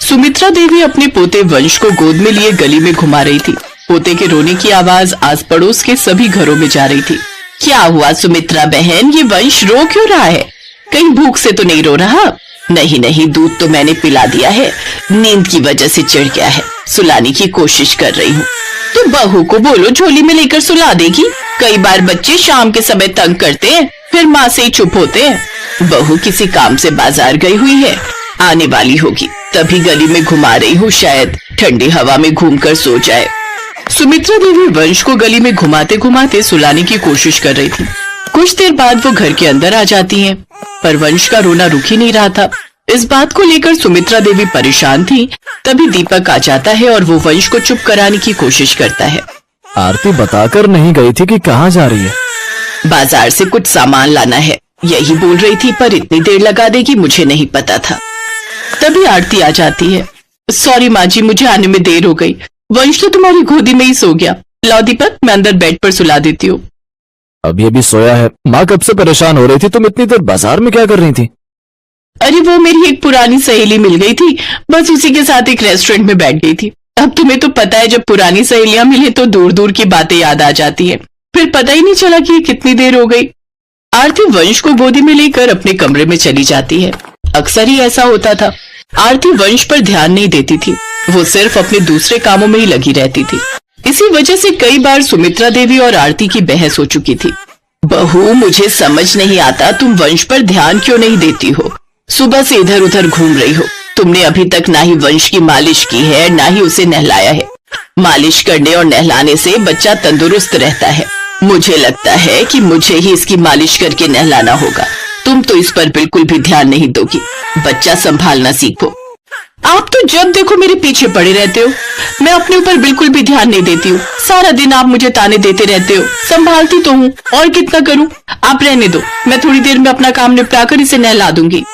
सुमित्रा देवी अपने पोते वंश को गोद में लिए गली में घुमा रही थी। पोते के रोने की आवाज आस पड़ोस के सभी घरों में जा रही थी। क्या हुआ सुमित्रा बहन, ये वंश रो क्यों रहा है? कहीं भूख से तो नहीं रो रहा? नहीं नहीं, दूध तो मैंने पिला दिया है, नींद की वजह से चिढ़ गया है, सुलाने की कोशिश कर रही हूँ। तो बहू को बोलो झोली में लेकर सुला देगी। कई बार बच्चे शाम के समय तंग करते हैं, फिर माँ से ही चुप होते हैं। बहू किसी काम से बाजार गई हुई है, आने वाली होगी, तभी गली में घुमा रही हूँ, शायद ठंडी हवा में घूमकर सो जाए। सुमित्रा देवी वंश को गली में घुमाते घुमाते सुलाने की कोशिश कर रही थी। कुछ देर बाद वो घर के अंदर आ जाती हैं, पर वंश का रोना रुक ही नहीं रहा था। इस बात को लेकर सुमित्रा देवी परेशान थी। तभी दीपक आ जाता है और वो वंश को चुप कराने की कोशिश करता है। आरती बताकर नहीं गई थी कि कहाँ जा रही है? बाजार से कुछ सामान लाना है, यही बोल रही थी, पर इतनी देर लगा देगी मुझे नहीं पता था। तभी आरती आ जाती है। सॉरी माँ जी, मुझे आने में देर हो गई। वंश तो तुम्हारी गोदी में ही सो गया। लाओ दीपक, मैं अंदर बेड पर सुला देती हूँ। अब ये भी सोया है। माँ कब से परेशान हो रही थी, तुम इतनी देर बाजार में क्या कर रही थी? अरे वो मेरी एक पुरानी सहेली मिल गई थी, बस उसी के साथ एक रेस्टोरेंट में बैठ गई थी। अब तुम्हें तो पता है, जब पुरानी सहेलियां मिले तो दूर दूर की बातें याद आ जाती है, फिर पता ही नहीं चला कि कितनी देर हो गई। आरती वंश को गोदी में लेकर अपने कमरे में चली जाती है। अक्सर ही ऐसा होता था। आरती वंश पर ध्यान नहीं देती थी, वो सिर्फ अपने दूसरे कामों में ही लगी रहती थी। इसी वजह से कई बार सुमित्रा देवी और आरती की बहस हो चुकी थी। बहू, मुझे समझ नहीं आता, तुम वंश पर ध्यान क्यों नहीं देती हो? सुबह से इधर उधर घूम रही हो। तुमने अभी तक ना ही वंश की मालिश की है, ना ही उसे नहलाया है। मालिश करने और नहलाने से बच्चा तंदुरुस्त रहता है। मुझे लगता है कि मुझे ही इसकी मालिश करके नहलाना होगा। तुम तो इस पर बिल्कुल भी ध्यान नहीं दोगी। बच्चा संभालना सीखो। आप तो जब देखो मेरे पीछे पड़े रहते हो। मैं अपने ऊपर बिल्कुल भी ध्यान नहीं देती हूँ। सारा दिन आप मुझे ताने देते रहते हो। संभालती तो हूँ, और कितना करूँ? आप रहने दो, मैं थोड़ी देर में अपना काम निपटाकर इसे नहला दूंगी।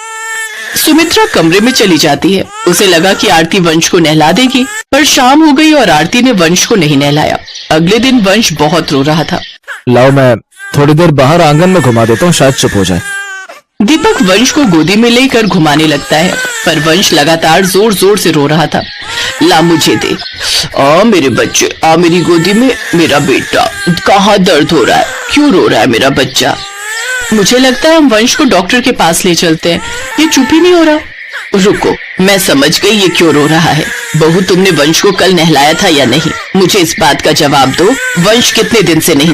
सुमित्रा कमरे में चली जाती है। उसे लगा कि आरती वंश को नहला देगी, पर शाम हो गई और आरती ने वंश को नहीं नहलाया। अगले दिन वंश बहुत रो रहा था। लाओ, मैं थोड़ी देर बाहर आंगन में घुमा देता हूँ, शायद चुप हो जाए। दीपक वंश को गोदी में लेकर घुमाने लगता है, पर वंश लगातार जोर जोर से रो रहा था। ला मुझे दे, आ मेरे बच्चे, आ मेरी गोदी में, मेरा बेटा। कहाँ दर्द हो रहा है? क्यों रो रहा है मेरा बच्चा? मुझे लगता है हम वंश को डॉक्टर के पास ले चलते हैं, ये चुप ही नहीं हो रहा। रुको, मैं समझ गई ये क्यों रो रहा है। बहू, तुमने वंश को कल नहलाया था या नहीं? मुझे इस बात का जवाब दो। वंश कितने दिन से नहीं